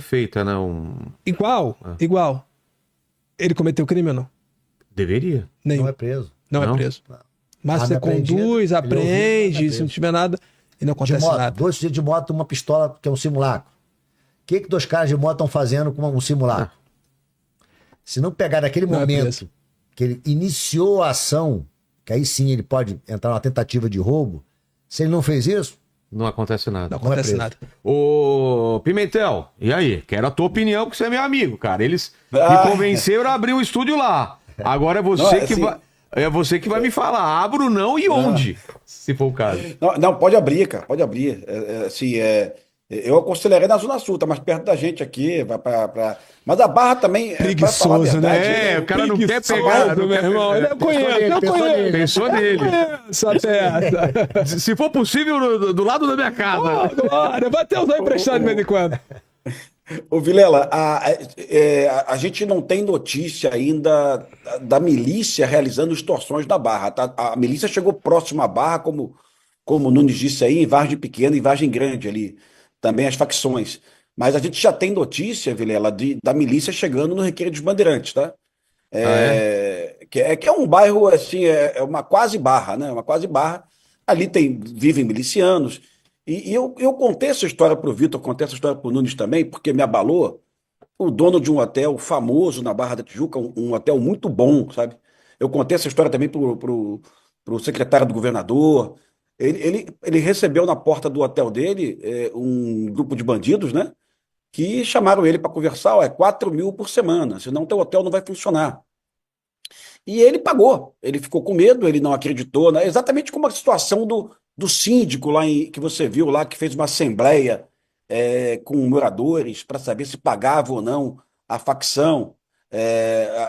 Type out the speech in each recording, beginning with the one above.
feita, né? Igual, igual. Ele cometeu crime ou não? Deveria. Nenhum. Não é preso. Não Não? é preso. Mas você Arma apreendida, conduz, ele apreende, ouviu, se não tiver nada, e não De acontece moto, nada. 2 suicídios de moto, uma pistola, que é um simulacro. O que 2 caras de moto estão fazendo com um simulacro? Se não pegar naquele Não é momento preso. que ele iniciou a ação, que aí sim ele pode entrar numa tentativa de roubo, se ele não fez isso, Não acontece nada. Não acontece preso. nada. Ô, Pimentel, e aí? Quero a tua opinião, porque você é meu amigo, cara. Eles me convenceram a abrir um estúdio lá. Agora é você Não, que assim- vai. É você que vai me falar, abro não e onde, se for o caso. Não, pode abrir, cara, pode abrir. Eu aconselharia na Zona Sul, tá mais perto da gente aqui. Mas a Barra também. pra falar a Preguiçoso, verdade, né? É, o cara não quer Preguiçoso, pegar, não meu quer irmão. pegar. Eu conheço. Pensou nele. Conheço a peça. Se for possível, do lado da minha casa. Agora, vai até usar emprestado de vez em quando. Ô, Vilela, a gente não tem notícia ainda da milícia realizando extorsões da Barra, tá? A milícia chegou próximo à Barra, como o Nunes disse aí, em Vargem Pequena e Vargem Grande ali, também as facções. Mas a gente já tem notícia, Vilela, da milícia chegando no Recreio dos Bandeirantes, tá? Que é um bairro, assim, é uma quase barra, né? Uma quase barra. Ali vivem milicianos. E eu contei essa história para o Vitor, contei essa história para o Nunes também, porque me abalou. O dono de um hotel famoso na Barra da Tijuca, um hotel muito bom, sabe? Eu contei essa história também pro secretário do governador. Ele recebeu na porta do hotel dele um grupo de bandidos, né? Que chamaram ele para conversar, ó, 4 mil por semana, senão teu hotel não vai funcionar. E ele pagou, ele ficou com medo, ele não acreditou, né? Exatamente como a situação do síndico lá que você viu lá, que fez uma assembleia com moradores para saber se pagava ou não a facção,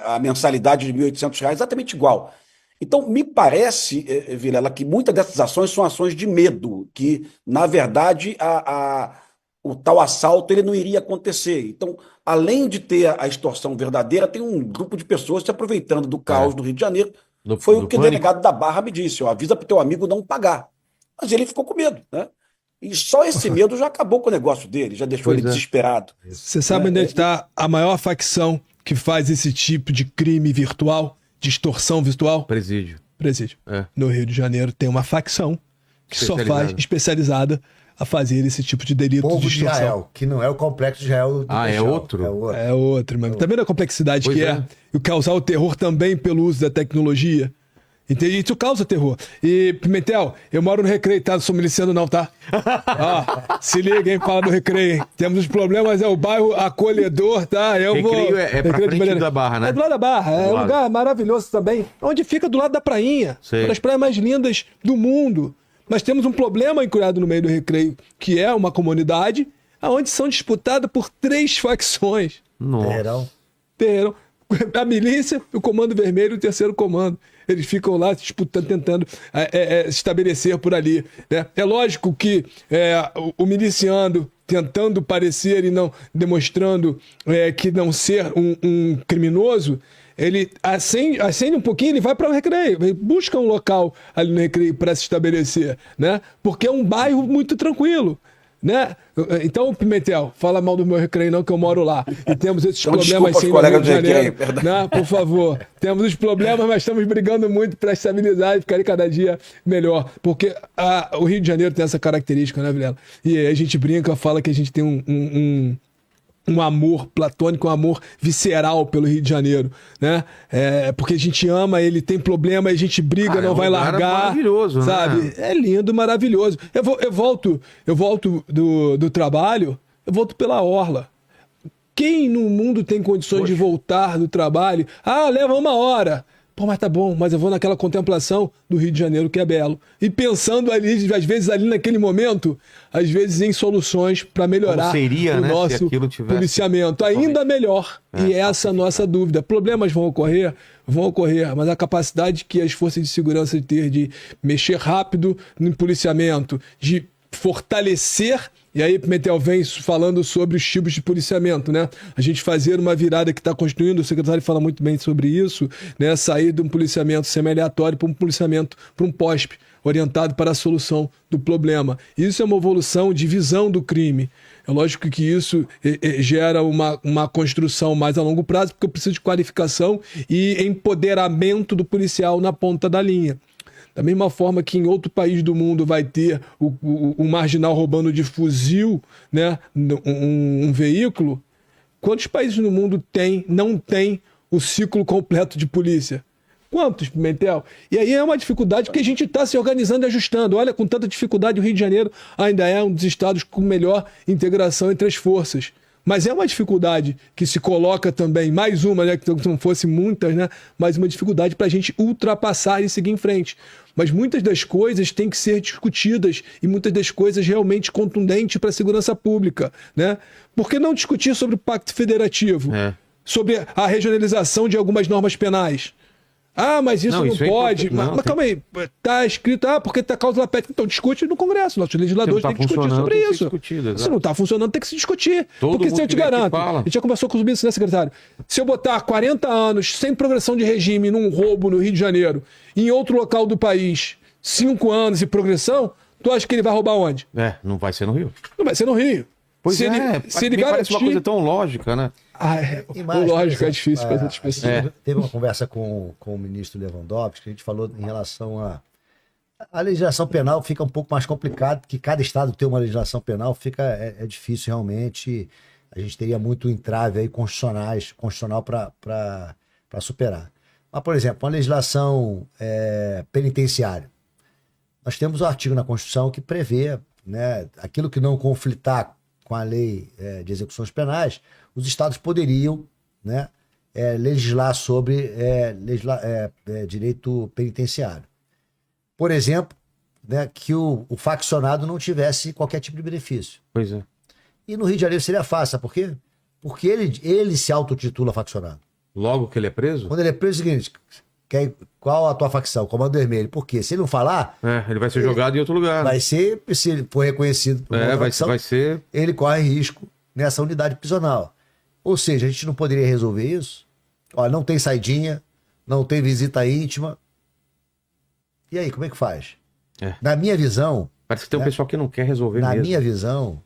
a mensalidade de R$ 1.800, exatamente igual. Então, me parece, Vilela, que muitas dessas ações são ações de medo, que, na verdade, o tal assalto ele não iria acontecer. Então, além de ter a extorsão verdadeira, tem um grupo de pessoas se aproveitando do caos do Rio de Janeiro. Foi o que o delegado da Barra me disse, ó, avisa para o teu amigo não pagar. Mas ele ficou com medo, né? E só esse medo já acabou com o negócio dele, já deixou ele desesperado. Você sabe onde está a maior facção que faz esse tipo de crime virtual, de extorsão virtual? Presídio. Presídio. É. No Rio de Janeiro tem uma facção que só faz especializada a fazer esse tipo de delito Povo de de extorsão. Israel, que não é o complexo de Israel. Do É Peixão, outro? É outro. É outro, mas tá vendo a complexidade Pois que é. E causar o terror também pelo uso da tecnologia? Entende? Isso causa terror. E, Pimentel, eu moro no Recreio, tá? Não sou miliciano não, tá? Ó, se liga, hein? Fala do Recreio, hein? Temos os problemas, é o bairro acolhedor, tá? Recreio é pra frente da Barra, né? É do lado da Barra, é Do um lado. lugar maravilhoso também, onde fica do lado da prainha. Sei. Uma das praias mais lindas do mundo. Mas temos um problema incurado no meio do Recreio, que é uma comunidade onde são disputadas por 3 facções. Nossa. Terão. A milícia, o Comando Vermelho e o Terceiro Comando. Eles ficam lá disputando, tentando se estabelecer por ali, né? É lógico que o miliciano tentando parecer e não demonstrando que não ser um criminoso, ele acende um pouquinho, ele vai para o Recreio, ele busca um local ali no Recreio para se estabelecer, né? Porque é um bairro muito tranquilo, né? Então, Pimentel, fala mal do meu Recreio não, que eu moro lá. E temos esses Então, problemas desculpa sim aos no Rio colegas de do Janeiro, Recreio, perdão. né? Por favor. Temos os problemas, mas estamos brigando muito para estabilizar e ficar cada dia melhor. Porque o Rio de Janeiro tem essa característica, né, Vilela? E a gente brinca, fala que a gente tem um amor platônico, um amor visceral pelo Rio de Janeiro, né? Porque a gente ama, ele tem problema, a gente briga, não vai lugar largar. maravilhoso, sabe? né? É lindo, maravilhoso. Eu volto do trabalho, eu volto pela orla. Quem no mundo tem condições de voltar do trabalho? Leva 1 hora. Pô, mas tá bom, mas eu vou naquela contemplação do Rio de Janeiro que é belo. E pensando ali, às vezes ali naquele momento, às vezes em soluções para melhorar Como seria, o né, se nosso aquilo tivesse policiamento. Ainda melhor. E essa é a nossa dúvida. Problemas vão ocorrer, mas a capacidade que as forças de segurança têm de mexer rápido no policiamento, de fortalecer. E aí, Pimentel vem falando sobre os tipos de policiamento, né? A gente fazer uma virada que está construindo, o secretário fala muito bem sobre isso, né? Sair de um policiamento semi-aleatório para um policiamento, para um POSP, orientado para a solução do problema. Isso é uma evolução de visão do crime, É lógico que isso gera uma construção mais a longo prazo, porque eu preciso de qualificação e empoderamento do policial na ponta da linha. Da mesma forma que em outro país do mundo vai ter o marginal roubando de fuzil, né, um veículo, quantos países no mundo não tem o ciclo completo de polícia? Quantos, Pimentel? E aí é uma dificuldade que a gente está se organizando e ajustando. Olha, com tanta dificuldade, o Rio de Janeiro ainda é um dos estados com melhor integração entre as forças. Mas é uma dificuldade que se coloca também, mais uma, né, que não fosse muitas, né, mais uma dificuldade para a gente ultrapassar e seguir em frente. Mas muitas das coisas têm que ser discutidas e muitas das coisas realmente contundentes para a segurança pública, né? Por que não discutir sobre o Pacto Federativo? Sobre a regionalização de algumas normas penais? Ah, mas isso não pode. Mas calma aí, tá escrito, porque tá cláusula PET. Então discute no Congresso. Nossos legisladores têm que discutir sobre isso. Se não tá funcionando, tem que se discutir. Porque se eu te garanto, a gente já conversou com os ministros, né, secretário? Se eu botar 40 anos sem progressão de regime num roubo no Rio de Janeiro, em outro local do país, 5 anos e progressão, tu acha que ele vai roubar onde? Não vai ser no Rio. Não vai ser no Rio. Pois se ele garantir... parece uma coisa tão lógica, né? Lógico, é difícil fazer discussão. Teve uma conversa com o ministro Lewandowski, que a gente falou em relação a legislação penal fica um pouco mais complicado, porque cada estado ter uma legislação penal é difícil realmente. A gente teria muito entrave aí constitucional para superar. Mas, por exemplo, uma legislação penitenciária. Nós temos um artigo na Constituição que prevê, né, aquilo que não conflitar com a lei de execuções penais, os estados poderiam, né, legislar sobre direito penitenciário. Por exemplo, né, que o faccionado não tivesse qualquer tipo de benefício. Pois é. E no Rio de Janeiro seria fácil, sabe por quê? Porque ele se autotitula faccionado. Logo que ele é preso? Quando ele é preso, é o seguinte, qual a tua facção? Comando Vermelho. Por quê? Se ele não falar... ele vai ser jogado em outro lugar. Vai ser, se ele for reconhecido por uma facção, vai ser... ele corre risco nessa unidade prisional. Ou seja, a gente não poderia resolver isso? Olha, não tem saidinha, não tem visita íntima. E aí, como é que faz? Na minha visão... Parece que tem um pessoal que não quer resolver mesmo. Na minha visão,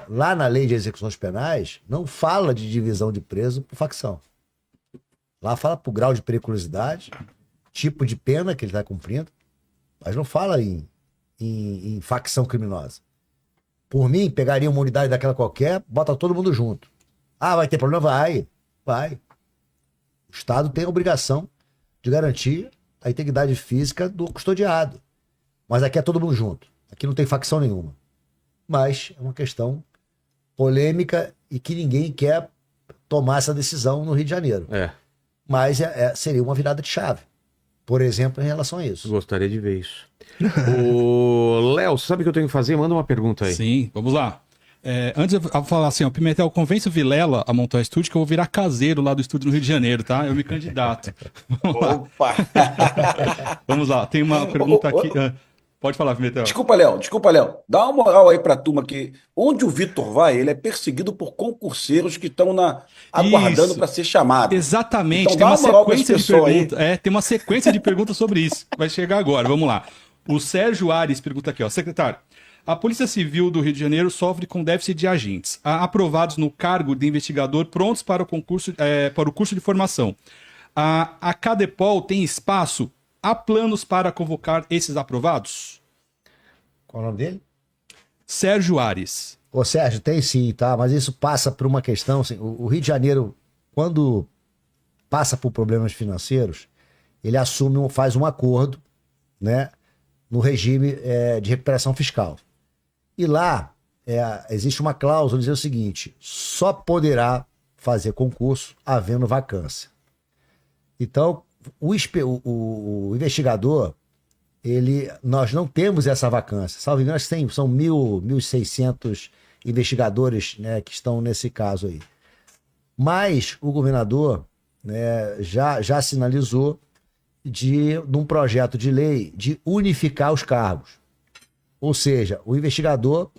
lá na lei de execuções penais, não fala de divisão de preso por facção. Lá fala por grau de periculosidade, tipo de pena que ele está cumprindo, mas não fala em facção criminosa. Por mim, pegaria uma unidade daquela qualquer, bota todo mundo junto. Vai ter problema? Vai. O Estado tem a obrigação de garantir a integridade física do custodiado. Mas aqui é todo mundo junto. Aqui não tem facção nenhuma. Mas é uma questão polêmica e que ninguém quer tomar essa decisão no Rio de Janeiro. Mas seria uma virada de chave, por exemplo, em relação a isso. Gostaria de ver isso. Léo, você sabe o que eu tenho que fazer? Manda uma pergunta aí. Sim, vamos lá. Antes eu vou falar assim, Pimentel, convence o Vilela a montar o estúdio, que eu vou virar caseiro lá do estúdio no Rio de Janeiro, tá? Eu me candidato. Opa! Vamos lá, tem uma pergunta aqui. Pode falar, Pimentel. Desculpa, Léo. Dá uma moral aí pra turma que onde o Vitor vai, ele é perseguido por concurseiros que estão aguardando para ser chamado. Exatamente, então, tem uma sequência de perguntas. Tem uma sequência de perguntas sobre isso. Vai chegar agora, vamos lá. O Sérgio Ares pergunta aqui, secretário. A Polícia Civil do Rio de Janeiro sofre com déficit de agentes. Há aprovados no cargo de investigador prontos para o concurso, para o curso de formação. A Cadepol tem espaço? Há planos para convocar esses aprovados? Qual o nome dele? Sérgio Ares. Sérgio, tem sim, tá? Mas isso passa por uma questão, assim, o Rio de Janeiro, quando passa por problemas financeiros, ele faz um acordo, né, no regime de recuperação fiscal. E lá existe uma cláusula dizendo o seguinte: só poderá fazer concurso havendo vacância. Então, o investigador, nós não temos essa vacância. Salvo engano, são 1.600 investigadores, né, que estão nesse caso aí. Mas o governador, né, já sinalizou de um projeto de lei de unificar os cargos. Ou seja, o investigador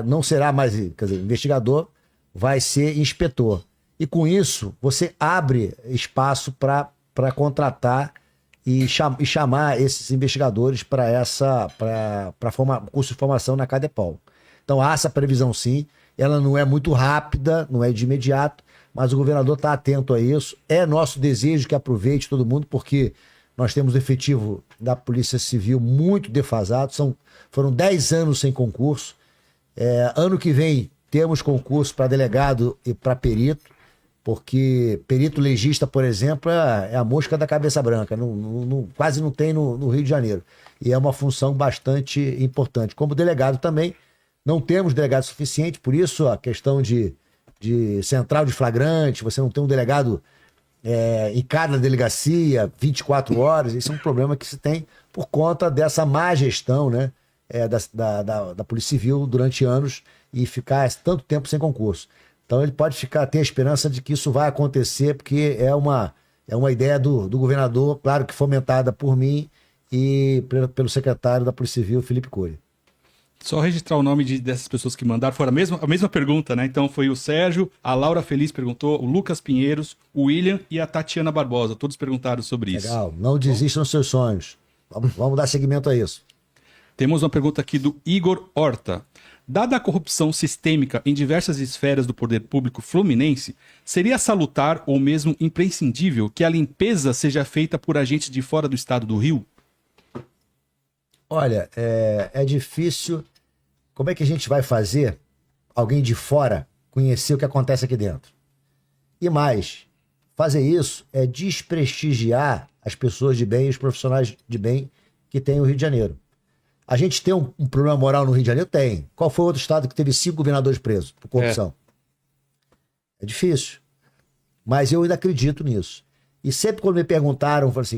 não será mais... Quer dizer, o investigador vai ser inspetor. E com isso, você abre espaço para contratar e chamar esses investigadores para curso de formação na Cadepol. Então há essa previsão sim, ela não é muito rápida, não é de imediato, mas o governador está atento a isso. É nosso desejo que aproveite todo mundo, porque nós temos o efetivo da Polícia Civil muito defasado, foram 10 anos sem concurso. Ano que vem temos concurso para delegado e para perito, porque perito legista, por exemplo, é a mosca da cabeça branca, quase não tem no Rio de Janeiro. E é uma função bastante importante. Como delegado também, não temos delegado suficiente, por isso a questão de central de flagrante, você não tem um delegado em cada delegacia, 24 horas, isso é um problema que se tem por conta dessa má gestão, né, da Polícia Civil durante anos e ficar tanto tempo sem concurso. Então ele pode ter a esperança de que isso vai acontecer, porque é uma ideia do governador, claro que fomentada por mim e pelo secretário da Polícia Civil, Felipe Cury. Só registrar o nome dessas pessoas que mandaram. Foi a mesma pergunta, né? Então foi o Sérgio, a Laura Feliz perguntou, o Lucas Pinheiros, o William e a Tatiana Barbosa. Todos perguntaram sobre isso. Legal. Não desista dos seus sonhos. Vamos dar seguimento a isso. Temos uma pergunta aqui do Igor Horta. Dada a corrupção sistêmica em diversas esferas do poder público fluminense, seria salutar ou mesmo imprescindível que a limpeza seja feita por agentes de fora do estado do Rio? Olha, é difícil. Como é que a gente vai fazer alguém de fora conhecer o que acontece aqui dentro? E mais, fazer isso é desprestigiar as pessoas de bem e os profissionais de bem que tem o Rio de Janeiro. A gente tem um problema moral no Rio de Janeiro? Tem. Qual foi o outro estado que teve 5 governadores presos por corrupção? É difícil. Mas eu ainda acredito nisso. E sempre quando me perguntaram, eu falei assim,